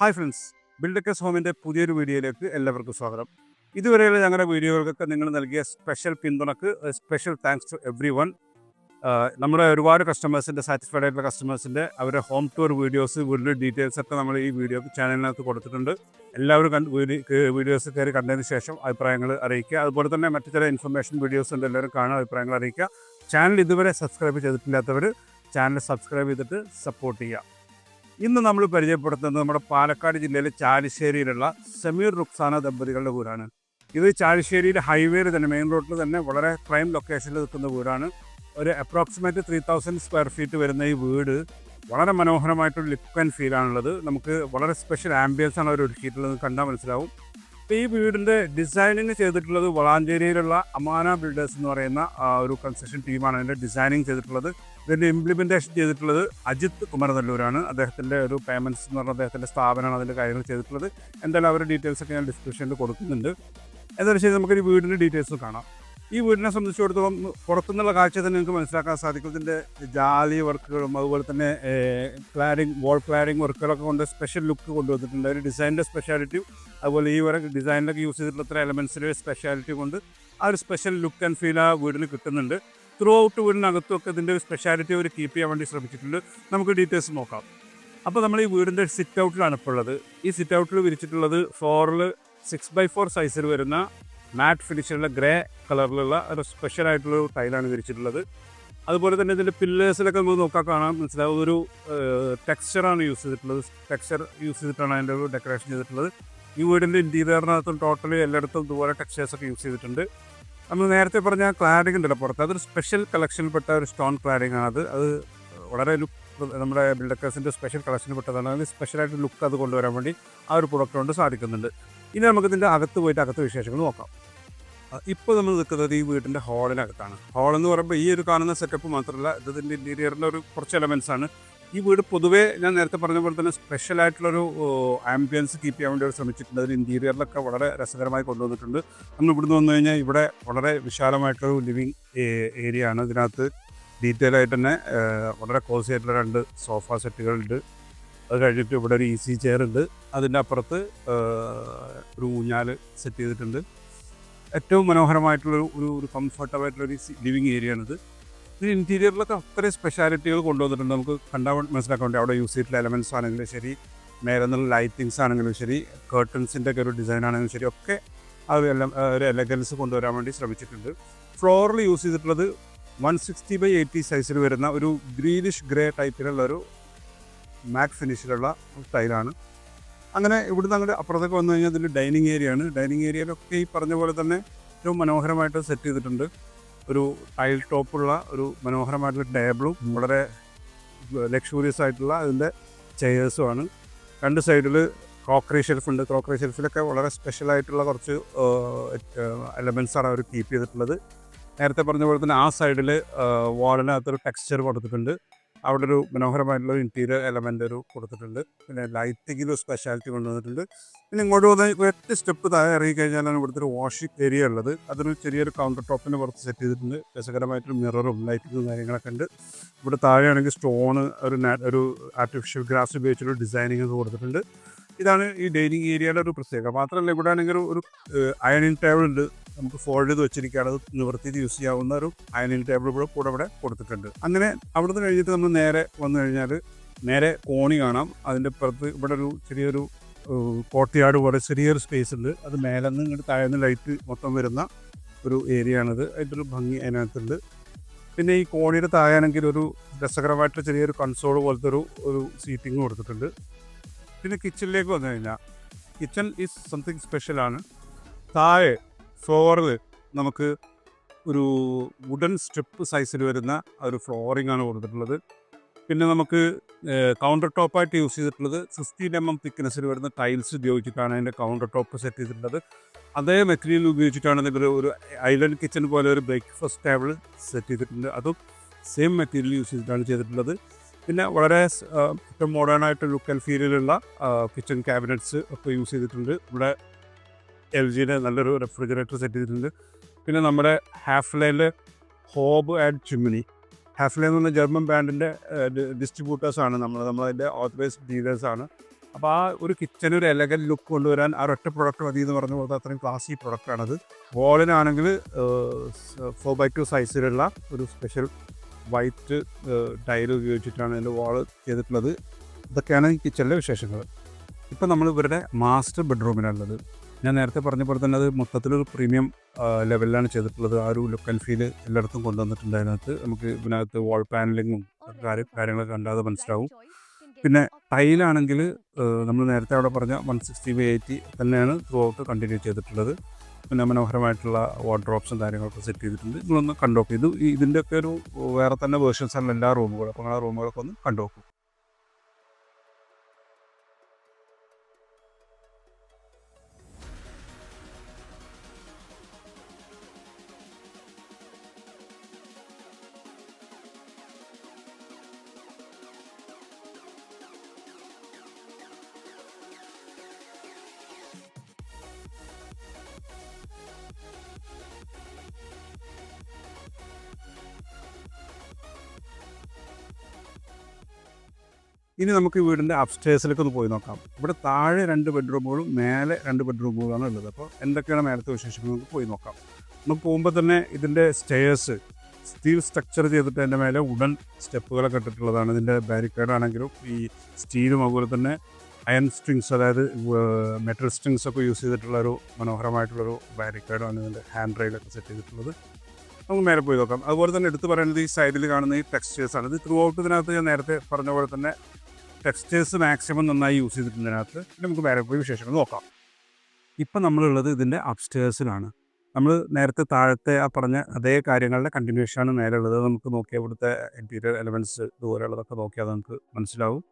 Hi friends, ബിൽഡക്കേഴ്സ് ഹോമിൻ്റെ പുതിയൊരു വീഡിയോയിലേക്ക് എല്ലാവർക്കും സ്വാഗതം. ഇതുവരെയുള്ള ഞങ്ങളുടെ വീഡിയോകൾക്കൊക്കെ നിങ്ങൾ നൽകിയ സ്പെഷ്യൽ പിന്തുണക്ക് special thanks to everyone. നമ്മുടെ ഒരുപാട് കസ്റ്റമേഴ്സിൻ്റെ സാറ്റിസ്ഫൈഡ് ആയിട്ടുള്ള കസ്റ്റമേഴ്സിൻ്റെ അവരുടെ ഹോം ടൂർ വീഡിയോസ്, വീടിൻ്റെ ഡീറ്റെയിൽസ് ഒക്കെ നമ്മൾ ഈ വീഡിയോ ചാനലിനകത്ത് കൊടുത്തിട്ടുണ്ട്. എല്ലാവരും വീഡിയോസ് കയറി കണ്ടതിന് ശേഷം അഭിപ്രായങ്ങൾ അറിയിക്കുക. അതുപോലെ തന്നെ മറ്റു ചില ഇൻഫർമേഷൻ വീഡിയോസ് ഉണ്ട്, എല്ലാവരും കാണാൻ അഭിപ്രായങ്ങൾ അറിയിക്കുക. ചാനൽ ഇതുവരെ സബ്സ്ക്രൈബ് ചെയ്തിട്ടില്ലാത്തവർ ചാനൽ സബ്സ്ക്രൈബ് ചെയ്തിട്ട് സപ്പോർട്ട് ചെയ്യുക. ഇന്ന് നമ്മൾ പരിചയപ്പെടുത്തുന്നത് നമ്മുടെ പാലക്കാട് ജില്ലയിലെ ചാലിശ്ശേരിയിലുള്ള സമീർ റുക്സാന ദമ്പതികളുടെ വീടാണ്. ഇത് ചാലിശ്ശേരിയിലെ ഹൈവേയിൽ തന്നെ, മെയിൻ റോഡിൽ തന്നെ വളരെ പ്രൈം ലൊക്കേഷനിൽ നിൽക്കുന്ന വീടാണ്. ഒരു അപ്രോക്സിമേറ്റ് 3000 സ്ക്വയർ ഫീറ്റ് വരുന്ന ഈ വീട് വളരെ മനോഹരമായിട്ടൊരു ലുക്ക് ആൻഡ് ഫീലാണുള്ളത്. നമുക്ക് വളരെ സ്പെഷ്യൽ ആംബിയൻസ് ആണ് അവർ ഒരുക്കിയിട്ടുള്ളത്, കണ്ടാൽ മനസ്സിലാവും. അപ്പോൾ ഈ വീടിൻ്റെ ഡിസൈനിങ് ചെയ്തിട്ടുള്ളത് വളാഞ്ചേരിയിലുള്ള അമാന ബിൽഡേഴ്സ് എന്ന് പറയുന്ന ഒരു കൺസ്ട്രക്ഷൻ ടീമാണ് അതിൻ്റെ ഡിസൈനിങ് ചെയ്തിട്ടുള്ളത്. ഇതിൻ്റെ ഇംപ്ലിമെൻറ്റേഷൻ ചെയ്തിട്ടുള്ളത് അജിത് കുമരനെല്ലൂരാണ്. അദ്ദേഹത്തിൻ്റെ ഒരു പേയ്മെൻറ്റ്സ് എന്ന് പറഞ്ഞാൽ അദ്ദേഹത്തിൻ്റെ സ്ഥാപനമാണ് അതിൻ്റെ കാര്യങ്ങൾ ചെയ്തിട്ടുള്ളത്. എന്തായാലും അവരുടെ ഡീറ്റെയിൽസൊക്കെ ഞാൻ ഡിസ്ക്രിപ്ഷനിൽ കൊടുക്കുന്നുണ്ട്. എന്തായാലും ശരി, നമുക്കൊരു വീടിൻ്റെ ഡീറ്റെയിൽസ് കാണാം. ഈ വീടിനെ സംബന്ധിച്ചിടത്തോളം പുറത്തുനിന്നുള്ള കാഴ്ച തന്നെ നിങ്ങൾക്ക് മനസ്സിലാക്കാൻ സാധിക്കും. ഇതിൻ്റെ ജാലി വർക്കുകളും അതുപോലെ തന്നെ വാൾ ക്ലാഡിങ് വർക്കുകളൊക്കെ കൊണ്ട് സ്പെഷ്യൽ ലുക്ക് കൊണ്ടുവന്നിട്ടുണ്ട്. ഒരു ഡിസൈനിൻ്റെ സ്പെഷ്യാലിറ്റിയും അതുപോലെ ഈ വരെ ഡിസൈനിലൊക്കെ യൂസ് ചെയ്തിട്ടുള്ള ഇത്ര എലമെൻസിൻ്റെ സ്പെഷ്യാലിറ്റി കൊണ്ട് ആ ഒരു സ്പെഷ്യൽ ലുക്ക് ആൻഡ് ഫീൽ ആ വീടിന് കിട്ടുന്നുണ്ട്. ത്രൂ ഔട്ട് വീടിനകത്തുമൊക്കെ ഇതിൻ്റെ ഒരു സ്പെഷ്യാലിറ്റി അവർ കീപ്പ് ചെയ്യാൻ വേണ്ടി ശ്രമിച്ചിട്ടുണ്ട്. നമുക്ക് ഡീറ്റെയിൽസ് നോക്കാം. അപ്പോൾ നമ്മൾ ഈ വീടിൻ്റെ സിറ്റ് ഔട്ടിലാണ് ഇപ്പോൾ ഉള്ളത്. ഈ സിറ്റ് ഔട്ടിൽ വിരിച്ചിട്ടുള്ളത് ഫ്ലോറിൽ 6x4 സൈസിൽ വരുന്ന മാറ്റ് ഫിനിഷിലുള്ള ഗ്രേ കളറിലുള്ള ഒരു സ്പെഷ്യലായിട്ടുള്ളൊരു ടൈലാണ് വിരിച്ചിട്ടുള്ളത്. അതുപോലെ തന്നെ ഇതിൻ്റെ പില്ലേഴ്സിലൊക്കെ നമുക്ക് നോക്കാൻ കാണാൻ മനസ്സിലാവും ഒരു ടെക്സ്ചറാണ് യൂസ് ചെയ്തിട്ടുള്ളത്. ടെക്സ്ചർ യൂസ് ചെയ്തിട്ടാണ് അതിൻ്റെ ഒരു ഡെക്കറേഷൻ ചെയ്തിട്ടുള്ളത്. ഈ വീടിൻ്റെ ഇൻറ്റീരിയറിനകത്തും ടോട്ടലി എല്ലായിടത്തും ഇതുപോലെ ടെക്സ്ചേഴ്സൊക്കെ യൂസ് ചെയ്തിട്ടുണ്ട്. നമ്മൾ നേരത്തെ പറഞ്ഞ ക്ലാഡിംഗ് ഉണ്ടല്ലോ പുറത്ത്, അതൊരു സ്പെഷ്യൽ കളക്ഷനിൽപ്പെട്ട ഒരു സ്റ്റോൺ ക്ലാഡിംഗ് ആണ്. അത് വളരെ ലുക്ക് നമ്മുടെ ബിൽഡക്കേഴ്സിൻ്റെ സ്പെഷ്യൽ കളക്ഷനിൽ പെട്ടതാണ്. അതിന് സ്പെഷ്യലായിട്ട് ലുക്ക് അത് കൊണ്ടുവരാൻ വേണ്ടി ആ ഒരു പ്രൊഡക്റ്റ് കൊണ്ട് സാധിക്കുന്നുണ്ട്. ഇനി നമുക്ക് ഇതിൻ്റെ അകത്ത് പോയിട്ട് അകത്ത് വിശേഷങ്ങൾ നോക്കാം. ഇപ്പോൾ നമ്മൾ നിൽക്കുന്നത് ഈ വീടിൻ്റെ ഹാളിനകത്താണ്. ഹാളെന്ന് പറയുമ്പോൾ ഈ ഒരു കാണുന്ന സെറ്റപ്പ് മാത്രമല്ല, ഇതിൻ്റെ ഇൻറ്റീരിയറിൻ്റെ ഒരു കുറച്ച് എലമെൻറ്റ്സ് ആണ്. ഈ വീട് പൊതുവേ ഞാൻ നേരത്തെ പറഞ്ഞ പോലെ തന്നെ സ്പെഷ്യലായിട്ടുള്ളൊരു ആംബിയൻസ് കീപ്പ് ചെയ്യാൻ വേണ്ടി അവർ ശ്രമിച്ചിട്ടുണ്ട്. അതിന് ഇൻറ്റീരിയറിലൊക്കെ വളരെ രസകരമായി കൊണ്ടുവന്നിട്ടുണ്ട്. നമ്മൾ ഇവിടുന്ന് വന്നു കഴിഞ്ഞാൽ ഇവിടെ വളരെ വിശാലമായിട്ടൊരു ലിവിങ് ഏരിയ ആണ്. ഇതിനകത്ത് ഡീറ്റെയിൽ ആയിട്ട് തന്നെ വളരെ കോസി ആയിട്ടുള്ള 2 സോഫ സെറ്റുകളുണ്ട്. അത് കഴിഞ്ഞിട്ട് ഇവിടെ ഒരു ഈസി ചെയർ ഉണ്ട്. അതിൻ്റെ അപ്പുറത്ത് ഒരു ഊഞ്ഞാൽ സെറ്റ് ചെയ്തിട്ടുണ്ട്. ഏറ്റവും മനോഹരമായിട്ടുള്ളൊരു ഒരു കംഫർട്ടബിളായിട്ടുള്ളൊരു ലിവിങ് ഏരിയ ആണിത്. ഇത് ഇൻറ്റീരിയറിലൊക്കെ അത്രയും സ്പെഷ്യാലിറ്റികൾ കൊണ്ടുവന്നിട്ടുണ്ട്. നമുക്ക് കണ്ടാൽ മനസ്സിലാക്കാൻ വേണ്ടി അവിടെ യൂസ് ചെയ്തിട്ടുള്ള എലമെൻറ്റ്സ് ആണെങ്കിലും ശരി, മേലെ നിന്നുള്ള ലൈറ്റിങ്സ് ആണെങ്കിലും ശരി, കേർട്ടൻസിൻ്റെ ഒക്കെ ഒരു ഡിസൈൻ ആണെങ്കിലും ശരി, ഒക്കെ അത് എല്ലാം ഒരു എലഗൻസ് കൊണ്ടുവരാൻ വേണ്ടി ശ്രമിച്ചിട്ടുണ്ട്. ഫ്ലോറിൽ യൂസ് ചെയ്തിട്ടുള്ളത് 160x80 സൈസിൽ വരുന്ന ഒരു ഗ്രീനിഷ് ഗ്രേ ടൈപ്പിലുള്ള ഒരു മാറ്റ് ഫിനിഷിലുള്ള ടൈലാണ്. അങ്ങനെ ഇവിടുന്ന് അങ്ങോട്ട് അപ്പുറത്തേക്ക് വന്നു കഴിഞ്ഞാൽ ഇതിൻ്റെ ഡൈനിങ് ഏരിയ ആണ്. ഡൈനിങ് ഏരിയയിലൊക്കെ ഈ പറഞ്ഞ പോലെ തന്നെ ഏറ്റവും മനോഹരമായിട്ട് സെറ്റ് ചെയ്തിട്ടുണ്ട്. ഒരു ടൈൽ ടോപ്പുള്ള ഒരു മനോഹരമായിട്ടുള്ള ടേബിളും വളരെ ലക്ഷൂറിയസ് ആയിട്ടുള്ള അതിൻ്റെ ചെയേഴ്സുമാണ്. 2 സൈഡിൽ ക്രോക്കറി ഷെൽഫുണ്ട്. ക്രോക്കറി ഷെൽഫിലൊക്കെ വളരെ സ്പെഷ്യലായിട്ടുള്ള കുറച്ച് എലമെൻറ്റ്സാണ് അവർ കീപ്പ് ചെയ്തിട്ടുള്ളത്. നേരത്തെ പറഞ്ഞ പോലെ തന്നെ ആ സൈഡിൽ വാളിനകത്തൊരു ടെക്സ്ചർ കൊടുത്തിട്ടുണ്ട്. അവിടെ ഒരു മനോഹരമായിട്ടുള്ള ഇൻറ്റീരിയർ എലമെൻ്റ് ഒരു കൊടുത്തിട്ടുണ്ട്. പിന്നെ ലൈറ്റിങ്ങിലും സ്പെഷ്യാലിറ്റി കൊണ്ടുവന്നിട്ടുണ്ട്. പിന്നെ ഇങ്ങോട്ട് വന്ന് 8 സ്റ്റെപ്പ് താഴെ ഇറങ്ങി കഴിഞ്ഞാലാണ് ഇവിടുത്തെ ഒരു വാഷിംഗ് ഏരിയ ഉള്ളത്. അതൊരു ചെറിയൊരു കൗണ്ടർ ടോപ്പിന് പുറത്ത് സെറ്റ് ചെയ്തിട്ടുണ്ട്. രസകരമായിട്ടൊരു മിററും ലൈറ്റിങ്ങും കാര്യങ്ങളൊക്കെ ഉണ്ട്. ഇവിടെ താഴെയാണെങ്കിൽ സ്റ്റോണ് ഒരു ആർട്ടിഫിഷ്യൽ ഗ്രാസ് ഉപയോഗിച്ചൊരു ഡിസൈനിങ് ഒക്കെ കൊടുത്തിട്ടുണ്ട്. ഇതാണ് ഈ ഡൈനിങ് ഏരിയയുടെ ഒരു പ്രത്യേകത. മാത്രമല്ല ഇവിടെ ആണെങ്കിൽ ഒരു അയണിങ് ടേബിൾ ഉണ്ട്. നമുക്ക് ഫോൾഡ് ചെയ്ത് വെച്ചിരിക്കുകയാണ്. അത് നിവർത്തിയിട്ട് യൂസ് ചെയ്യാവുന്ന ഒരു അയണിങ് ടേബിൾ കൂടെ ഇവിടെ കൊടുത്തിട്ടുണ്ട്. അങ്ങനെ അവിടുന്ന് കഴിഞ്ഞിട്ട് നമ്മൾ നേരെ വന്നു കഴിഞ്ഞാൽ നേരെ കോണി കാണാം. അതിൻ്റെ പുറത്ത് ഇവിടെ ഒരു ചെറിയൊരു കോർട്ട്യാർഡ് പോലെ ചെറിയൊരു സ്പേസ് ഉണ്ട്. അത് മേലെ നിന്ന് ഇങ്ങോട്ട് താഴ്ന്ന് ലൈറ്റ് മൊത്തം വരുന്ന ഒരു ഏരിയ ആണിത്. അതിൻ്റെ ഒരു ഭംഗി അതിനകത്തുണ്ട്. പിന്നെ ഈ കോണിയുടെ താഴെയാണെങ്കിൽ ഒരു രസകരമായിട്ട് ചെറിയൊരു കൺസോൾ പോലത്തെ ഒരു സീറ്റിംഗ് കൊടുത്തിട്ടുണ്ട്. പിന്നെ കിച്ചണിലേക്ക് വന്നു കഴിഞ്ഞാൽ കിച്ചൺ ഈസ് സംതിങ് സ്പെഷ്യലാണ്. താഴെ ഫ്ലോറിൽ നമുക്ക് ഒരു വുഡൻ സ്ട്രിപ്പ് സൈസിൽ വരുന്ന ഒരു ഫ്ലോറിംഗ് ആണ് കൊടുത്തിട്ടുള്ളത്. പിന്നെ നമുക്ക് കൗണ്ടർ ടോപ്പായിട്ട് യൂസ് ചെയ്തിട്ടുള്ളത് 15 mm തിക്നെസ്സിൽ വരുന്ന ടൈൽസ് ഉപയോഗിച്ചിട്ടാണ് അതിൻ്റെ കൗണ്ടർ ടോപ്പ് സെറ്റ് ചെയ്തിട്ടുള്ളത്. അതേ മെറ്റീരിയൽ ഉപയോഗിച്ചിട്ടാണ് നിങ്ങൾ ഒരു ഐലൻഡ് കിച്ചൺ പോലെ ഒരു ബ്രേക്ക്ഫാസ്റ്റ് ടേബിൾ സെറ്റ് ചെയ്തിട്ടുണ്ട്. അതും സെയിം മെറ്റീരിയൽ യൂസ് ചെയ്തിട്ടാണ് ചെയ്തിട്ടുള്ളത്. പിന്നെ വളരെ ഏറ്റവും മോഡേൺ ആയിട്ട് ലുക്ക് ആൻഡ് ഫീലിലുള്ള കിച്ചൺ ക്യാബിനറ്റ്സ് ഒക്കെ യൂസ് ചെയ്തിട്ടുണ്ട്. ഇവിടെ LGയുടെ നല്ലൊരു റെഫ്രിജറേറ്റർ സെറ്റ് ചെയ്തിട്ടുണ്ട്. പിന്നെ നമ്മുടെ ഹാഫ്ലൈനിലെ ഹോബ് ആൻഡ് ചിമ്മിനി, ഹാഫ്ലൈൻ എന്ന് പറഞ്ഞ ജർമ്മൻ ബ്രാൻഡിൻ്റെ ഡിസ്ട്രിബ്യൂട്ടേഴ്സാണ്. നമ്മളതിൻ്റെ ഓതറൈസ്ഡ് ഡീലേഴ്സാണ്. അപ്പോൾ ആ ഒരു കിച്ചന് ഒരു എലഗൻ ലുക്ക് കൊണ്ടുവരാൻ ആ ഒറ്റ പ്രൊഡക്റ്റ് മതി എന്ന് പറഞ്ഞ പോലെ അത്രയും ക്ലാസി പ്രൊഡക്റ്റാണത്. വാളിനാണെങ്കിൽ 4x2 സൈസിലുള്ള ഒരു സ്പെഷ്യൽ വൈറ്റ് ടൈൽ ഉപയോഗിച്ചിട്ടാണ് അതിൻ്റെ വാള് ചെയ്തിട്ടുള്ളത്. ഇതൊക്കെയാണ് ഈ കിച്ചണിലെ വിശേഷങ്ങൾ. ഇപ്പം നമ്മൾ ഇവരുടെ മാസ്റ്റർ ബെഡ്റൂമിലാണുള്ളത്. ഞാൻ നേരത്തെ പറഞ്ഞ പോലെ തന്നെ അത് മൊത്തത്തിലൊരു പ്രീമിയം ലെവലിലാണ് ചെയ്തിട്ടുള്ളത്. ആ ഒരു ലുക്ക് ആൻഡ് ഫീൽ എല്ലായിടത്തും കൊണ്ടുവന്നിട്ടുണ്ട്. അതിനകത്ത് നമുക്ക് ഇതിനകത്ത് വാൾ പാനലിങ്ങും കാര്യങ്ങളൊക്കെ കണ്ടാതെ മനസ്സിലാവും. പിന്നെ ടൈലാണെങ്കിൽ നമ്മൾ നേരത്തെ അവിടെ പറഞ്ഞ 160/80 തന്നെയാണ് ത്രൂ ഔട്ട് കണ്ടിന്യൂ ചെയ്തിട്ടുള്ളത്. പിന്നെ മനോഹരമായിട്ടുള്ള വാർഡ്രോബ്സും കാര്യങ്ങളൊക്കെ സെറ്റ് ചെയ്തിട്ടുണ്ട്. നിങ്ങളൊന്ന് കണ്ടുനോക്കും. ഇതിൻ്റെയൊക്കെ ഒരു വേറെ തന്നെ വേർഷൻസാണ് എല്ലാ റൂമുകളും. അപ്പോൾ ആ റൂമുകളൊക്കെ ഒന്ന് കണ്ടുനോക്കും. ഇനി നമുക്ക് ഈ വീടിൻ്റെ അപ്സ്റ്റേഴ്സിലേക്ക് ഒന്ന് പോയി നോക്കാം. ഇവിടെ താഴെ 2 ബെഡ്റൂമുകളും മേലെ 2 ബെഡ്റൂമുകളാണ് ഉള്ളത്. അപ്പോൾ എന്തൊക്കെയാണ് മേലത്തെ വിശേഷങ്ങൾ നമുക്ക് പോയി നോക്കാം. നമുക്ക് പോകുമ്പോൾ തന്നെ ഇതിൻ്റെ സ്റ്റെയർസ് സ്റ്റീൽ സ്ട്രക്ചർ ചെയ്തിട്ട് അതിൻ്റെ മേലെ വുഡൻ സ്റ്റെപ്പുകളൊക്കെ ഇട്ടിട്ടുള്ളതാണ്. ഇതിൻ്റെ ബാരിക്കേഡ് ആണെങ്കിലും ഈ സ്റ്റീലും അതുപോലെ തന്നെ അയൺ സ്ട്രിങ്സ്, അതായത് മെറ്റൽ സ്ട്രിങ്സ് ഒക്കെ യൂസ് ചെയ്തിട്ടുള്ളൊരു മനോഹരമായിട്ടുള്ളൊരു ബാരിക്കേഡാണ് ഇതിൻ്റെ ഹാൻഡ് റെയിലൊക്കെ സെറ്റ് ചെയ്തിട്ടുള്ളത്. നമുക്ക് മേലെ പോയി നോക്കാം. അതുപോലെ തന്നെ എടുത്ത് പറയുന്നത് ഈ സൈഡിൽ കാണുന്ന ഈ ടെക്സ്റ്റേഴ്സാണ്. ഇത് ത്രൂ ഔട്ട് ഇതിനകത്ത് ഞാൻ നേരത്തെ പറഞ്ഞ പോലെ തന്നെ ടെക്സ്റ്റേഴ്സ് മാക്സിമം നന്നായി യൂസ് ചെയ്തിട്ടുണ്ട് ഇതിനകത്ത്. നമുക്ക് വേറെ പോയി വിശേഷങ്ങൾ നോക്കാം. ഇപ്പം നമ്മളുള്ളത് ഇതിൻ്റെ അപ്സ്റ്റേഴ്സിലാണ്. നമ്മൾ നേരത്തെ താഴത്തെ ആ പറഞ്ഞ അതേ കാര്യങ്ങളുടെ കണ്ടിന്യൂഷനാണ് മേലെ ഉള്ളത്. നമുക്ക് നോക്കിയാൽ ഇവിടുത്തെ ഇൻറ്റീരിയർ എലമെൻറ്റ്സ് ഇതുപോലെയുള്ളതൊക്കെ നോക്കിയാൽ നമുക്ക് മനസ്സിലാവും.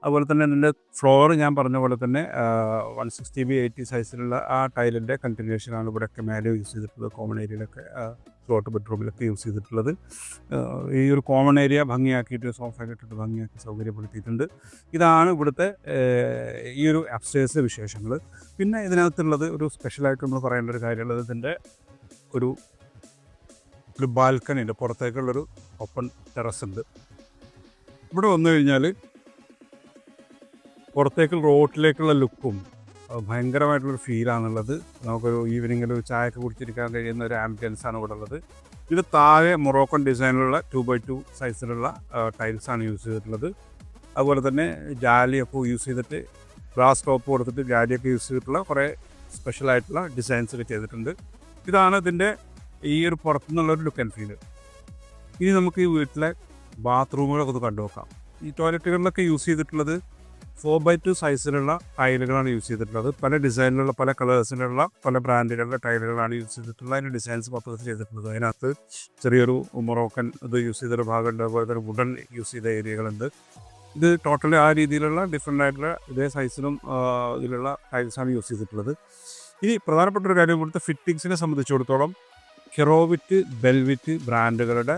അതുപോലെ തന്നെ ഇതിൻ്റെ ഫ്ലോർ ഞാൻ പറഞ്ഞ പോലെ തന്നെ 160/80 സൈസിലുള്ള ആ ടൈലിൻ്റെ കണ്ടിന്യൂഷനാണ് ഇവിടെയൊക്കെ മേലെ യൂസ് ചെയ്തിട്ടുള്ളത്. കോമൺ ഏരിയയിലൊക്കെ ഫ്ലോട്ട് ബെഡ്റൂമിലൊക്കെ യൂസ് ചെയ്തിട്ടുള്ളത്. ഈ ഒരു കോമൺ ഏരിയ ഭംഗിയാക്കിയിട്ട് സോഫയൊക്കെ ഇട്ടിട്ട് ഭംഗിയാക്കി സൗകര്യപ്പെടുത്തിയിട്ടുണ്ട്. ഇതാണ് ഇവിടുത്തെ ഈ ഒരു അപ്സ്റ്റേഴ്സ് വിശേഷങ്ങൾ. പിന്നെ ഇതിനകത്തുള്ളത് ഒരു സ്പെഷ്യലായിട്ട് നമ്മൾ പറയേണ്ട ഒരു കാര്യമുള്ളത് ഇതിൻ്റെ ഒരു ബാൽക്കണി ഉണ്ട്. പുറത്തേക്കുള്ളൊരു ഓപ്പൺ ടെറസ് ഉണ്ട്. ഇവിടെ വന്നു കഴിഞ്ഞാൽ പുറത്തേക്ക് റോഡിലേക്കുള്ള ലുക്കും ഭയങ്കരമായിട്ടുള്ളൊരു ഫീലാണുള്ളത്. നമുക്കൊരു ഈവനിങ്ങിൽ ഒരു ചായയൊക്കെ കുടിച്ചിരിക്കാൻ കഴിയുന്ന ഒരു ആംബിയൻസാണ് ഇവിടെ ഉള്ളത്. ഇത് താഴെ മൊറോക്കൻ ഡിസൈനിലുള്ള 2x2 സൈസിലുള്ള ടൈൽസാണ് യൂസ് ചെയ്തിട്ടുള്ളത്. അതുപോലെ തന്നെ ജാലിയൊക്കെ യൂസ് ചെയ്തിട്ട് ഗ്ലാസ് ടോപ്പ് കൊടുത്തിട്ട് ജാലിയൊക്കെ യൂസ് ചെയ്തിട്ടുള്ള കുറേ സ്പെഷ്യലായിട്ടുള്ള ഡിസൈൻസൊക്കെ ചെയ്തിട്ടുണ്ട്. ഇതാണ് ഇതിൻ്റെ ഈ ഒരു പുറത്തുനിന്നുള്ളൊരു ലുക്ക് ആൻഡ് ഫീല്. ഇനി നമുക്ക് ഈ വീട്ടിലെ ബാത്റൂമുകളൊക്കെ ഒന്ന് കണ്ടു നോക്കാം. ഈ ടോയ്ലറ്റുകളിലൊക്കെ യൂസ് ചെയ്തിട്ടുള്ളത് 4x2 സൈസിലുള്ള ടൈലുകളാണ് യൂസ് ചെയ്തിട്ടുള്ളത്. പല ഡിസൈനിലുള്ള പല കളേഴ്സിലുള്ള പല ബ്രാൻഡുകളുടെ ടൈലുകളാണ് യൂസ് ചെയ്തിട്ടുള്ളത്. അതിൻ്റെ ഡിസൈൻസ് മൊത്തത്തിൽ ചെയ്തിട്ടുള്ളത്. അതിനകത്ത് ചെറിയൊരു മൊറോക്കൻ ഇത് യൂസ് ചെയ്തൊരു ഭാഗമുണ്ട്. അതുപോലെ തന്നെ വുഡൻ യൂസ് ചെയ്ത ഏരിയകളുണ്ട്. ഇത് ടോട്ടലി ആ രീതിയിലുള്ള ഡിഫറെൻ്റ് ആയിട്ടുള്ള ഇതേ സൈസിലും ഇതിലുള്ള ടൈൽസാണ് യൂസ് ചെയ്തിട്ടുള്ളത്. ഇനി പ്രധാനപ്പെട്ട ഒരു കാര്യം, ഇവിടുത്തെ ഫിറ്റിങ്സിനെ സംബന്ധിച്ചിടത്തോളം കെറോവിറ്റ്, ബെൽവിറ്റ് ബ്രാൻഡുകളുടെ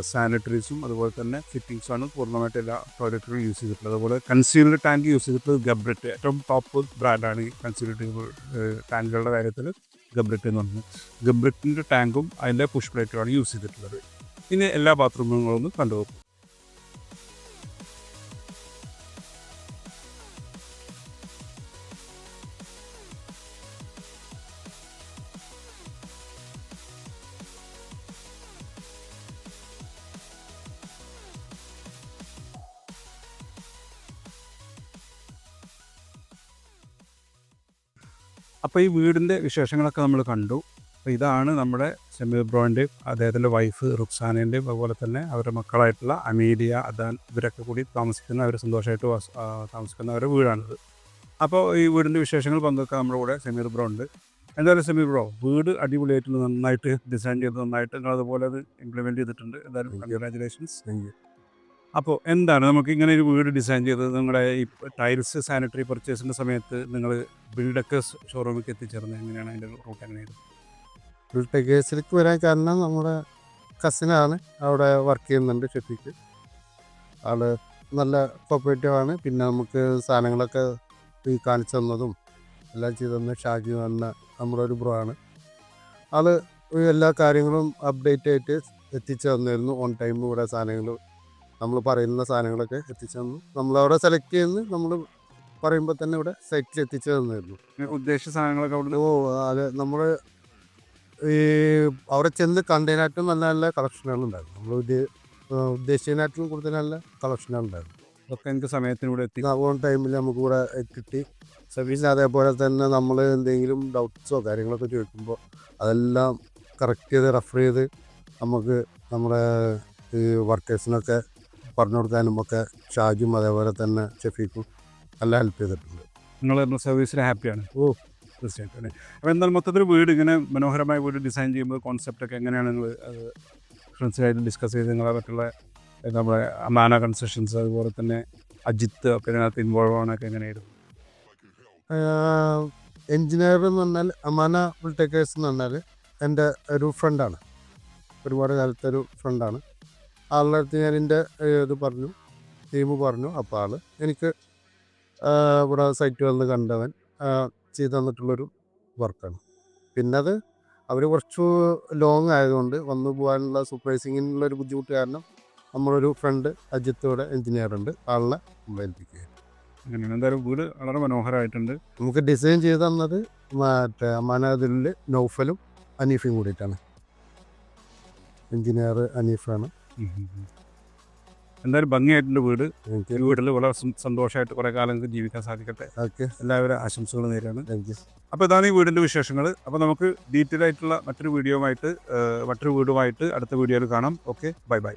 സാനിറ്ററീസും അതുപോലെ തന്നെ ഫിറ്റിങ്സാണ് പൂർണ്ണമായിട്ട് എല്ലാ ടോയ്ലറ്റുകളും യൂസ് ചെയ്തിട്ടുള്ളത്. അതുപോലെ കൺസീൽഡ് ടാങ്ക് യൂസ് ചെയ്തിട്ടുള്ളത് ഗബ്രിറ്റ്, ഏറ്റവും ടോപ്പ് ബ്രാൻഡാണ് ഈ കൺസീൽഡ് ടാങ്കുകളുടെ കാര്യത്തിൽ ഗബ്രിറ്റ് എന്ന് പറഞ്ഞത്. ഗബ്രിറ്റിൻ്റെ ടാങ്കും അതിൻ്റെ പുഷ് പ്ലേറ്റുമാണ് യൂസ് ചെയ്തിട്ടുള്ളത്. ഇനി എല്ലാ ബാത്റൂമുകളൊന്നും കണ്ടുപോകും. അപ്പോൾ ഈ വീടിൻ്റെ വിശേഷങ്ങളൊക്കെ നമ്മൾ കണ്ടു. അപ്പോൾ ഇതാണ് നമ്മുടെ സമീർ ബ്രോൻ്റെയും അദ്ദേഹത്തിൻ്റെ വൈഫ് റുക്സാനേൻ്റെയും അതുപോലെ തന്നെ അവരുടെ മക്കളായിട്ടുള്ള അമീലിയ, അദാൻ, ഇവരൊക്കെ കൂടി താമസിക്കുന്ന, അവർ സന്തോഷമായിട്ട് താമസിക്കുന്ന അവരുടെ വീടാണിത്. അപ്പോൾ ഈ വീടിൻ്റെ വിശേഷങ്ങൾ പങ്കുവെക്കാൻ നമ്മുടെ കൂടെ സമീർ ബ്രോ ഉണ്ട്. എന്തായാലും സമീർ ബ്രോ, വീട് അടിപൊളിയായിട്ട് നന്നായിട്ട് ഡിസൈൻ ചെയ്ത് നന്നായിട്ട് നിങ്ങൾ അതുപോലെ അത് ഇംപ്ലിമെൻറ്റ് ചെയ്തിട്ടുണ്ട്. എന്തായാലും കൺഗ്രാജുലേഷൻസ്. അപ്പോൾ എന്താണ് നമുക്ക് ഇങ്ങനെ ഒരു വീട് ഡിസൈൻ ചെയ്തത്? നിങ്ങളുടെ ഈ ടൈൽസ് സാനിറ്ററി പർച്ചേസിൻ്റെ സമയത്ത് നിങ്ങൾ ബിൽഡക്കേഴ്സ് ഷോറൂമിലേക്ക് എത്തിച്ചേർന്നത് എങ്ങനെയാണ്? അതിൻ്റെ റൂട്ട് എങ്ങനെയായിരുന്നു? ബിൽഡക്കേഴ്സിലേക്ക് വരാൻ കാരണം നമ്മുടെ കസിനാണ് അവിടെ വർക്ക് ചെയ്യുന്നുണ്ട്, ഷെഫിക്ക്. ആൾ നല്ല കോപ്പറേറ്റീവാണ്. പിന്നെ നമുക്ക് സാധനങ്ങളൊക്കെ ഈ കാണിച്ചു തന്നതും എല്ലാം ചെയ്തു തന്ന ഷാജി എന്ന നമ്മുടെ ഒരു ബ്രോ ആണ്. ആൾ എല്ലാ കാര്യങ്ങളും അപ്ഡേറ്റ് ആയിട്ട് എത്തിച്ചു തന്നിരുന്നു. ഓൺ ടൈം ഇവിടെ സാധനങ്ങൾ നമ്മൾ പറയുന്ന സാധനങ്ങളൊക്കെ എത്തിച്ചു തന്നു. നമ്മളവിടെ സെലക്ട് ചെയ്യുന്നു, നമ്മൾ പറയുമ്പോൾ തന്നെ ഇവിടെ സൈറ്റിൽ എത്തിച്ചു തന്നിരുന്നു. ഉദ്ദേശിച്ച സാധനങ്ങളൊക്കെ അവിടെ ഓ അത് നമ്മൾ ഈ അവിടെ ചെന്ന് കണ്ടതിനായിട്ടും നല്ല നല്ല കളക്ഷനുകളുണ്ടായിരുന്നു. നമ്മൾ ഉദ്ദേശിച്ചതിനായിട്ടും കൂടുതൽ നല്ല കളക്ഷനുകളുണ്ടായിരുന്നു. ഒക്കെ എനിക്ക് സമയത്തിനൂടെ എത്തി. ഓൺ ടൈമിൽ നമുക്ക് ഇവിടെ കിട്ടി. സർവീസ് അതേപോലെ തന്നെ നമ്മൾ എന്തെങ്കിലും ഡൗട്ട്സോ കാര്യങ്ങളൊക്കെ ചോദിക്കുമ്പോൾ അതെല്ലാം കറക്റ്റ് ചെയ്ത് റെഫർ ചെയ്ത് നമുക്ക് നമ്മുടെ ഈ വർക്കേഴ്സിനൊക്കെ പറഞ്ഞു കൊടുക്കാനും ഒക്കെ ഷാജും അതേപോലെ തന്നെ ഷെഫീഖും നല്ല ഹെൽപ്പ് ചെയ്തിട്ടുണ്ട്. നിങ്ങൾ സർവീസിൽ ഹാപ്പിയാണ്? ഓ തീർച്ചയായിട്ടും അല്ലേ. അപ്പോൾ എന്നാൽ മൊത്തത്തിൽ വീട് ഇങ്ങനെ മനോഹരമായ വീട് ഡിസൈൻ ചെയ്യുമ്പോൾ കോൺസെപ്റ്റൊക്കെ എങ്ങനെയാണ് നിങ്ങൾ ഫ്രണ്ട്സുമായിട്ട് ഡിസ്കസ് ചെയ്ത് നിങ്ങളെ മറ്റുള്ള നമ്മുടെ അമാന കൺസ്ട്രക്ഷൻസ് അതുപോലെ തന്നെ അജിത്ത് ഒക്കെ ഇതിനകത്ത് ഇൻവോൾവ് ആവാനൊക്കെ എങ്ങനെയായിരുന്നു? എൻജിനീയർ എന്ന് പറഞ്ഞാൽ അമാന ബിൽടേക്കേഴ്സ് എന്ന് പറഞ്ഞാൽ എൻ്റെ ഒരു ഫ്രണ്ടാണ്, ഒരുപാട് കാലത്തെ ഒരു ഫ്രണ്ടാണ്. ആളുടെ അടുത്ത് ഞാൻ എൻ്റെ ഇത് പറഞ്ഞു, ടീം പറഞ്ഞു. അപ്പോൾ ആൾ എനിക്ക് ഇവിടെ സൈറ്റ് വന്ന് കണ്ടവൻ ചെയ്തു തന്നിട്ടുള്ളൊരു വർക്കാണ്. പിന്നെ അത് അവർ കുറച്ച് ലോങ് ആയതുകൊണ്ട് വന്നു പോകാനുള്ള സൂപ്പർവൈസിങ്ങിനുള്ളൊരു ബുദ്ധിമുട്ട് കാരണം നമ്മളൊരു ഫ്രണ്ട് അജിത്ത് ഇവിടെ എൻജിനീയർ ഉണ്ട്, ആളിനെ ഏൽപ്പിക്കുക. അങ്ങനെയാണ്. എന്തായാലും വീട് വളരെ മനോഹരമായിട്ടുണ്ട്. നമുക്ക് ഡിസൈൻ ചെയ്ത് തന്നത് മറ്റേ അമാനതിൽ നൗഫലും അനീഫയും കൂടിയിട്ടാണ്. എൻജിനീയർ അനീഫാണ്. എന്തായാലും ഭംഗിയായിട്ടുണ്ട് വീട്. എനിക്ക് ഈ വീട്ടിൽ വളരെ സന്തോഷമായിട്ട് കുറേ കാലം ജീവിക്കാൻ സാധിക്കട്ടെ. ഓക്കെ, എല്ലാവരും ആശംസകൾ നേരാണ്. Thank you. അപ്പോൾ ഇതാണ് ഈ വീടിൻ്റെ വിശേഷങ്ങൾ. അപ്പോൾ നമുക്ക് ഡീറ്റെയിൽ ആയിട്ടുള്ള മറ്റൊരു വീഡിയോയുമായിട്ട് മറ്റൊരു വീടുമായിട്ട് അടുത്ത വീഡിയോയിൽ കാണാം. Okay, bye bye.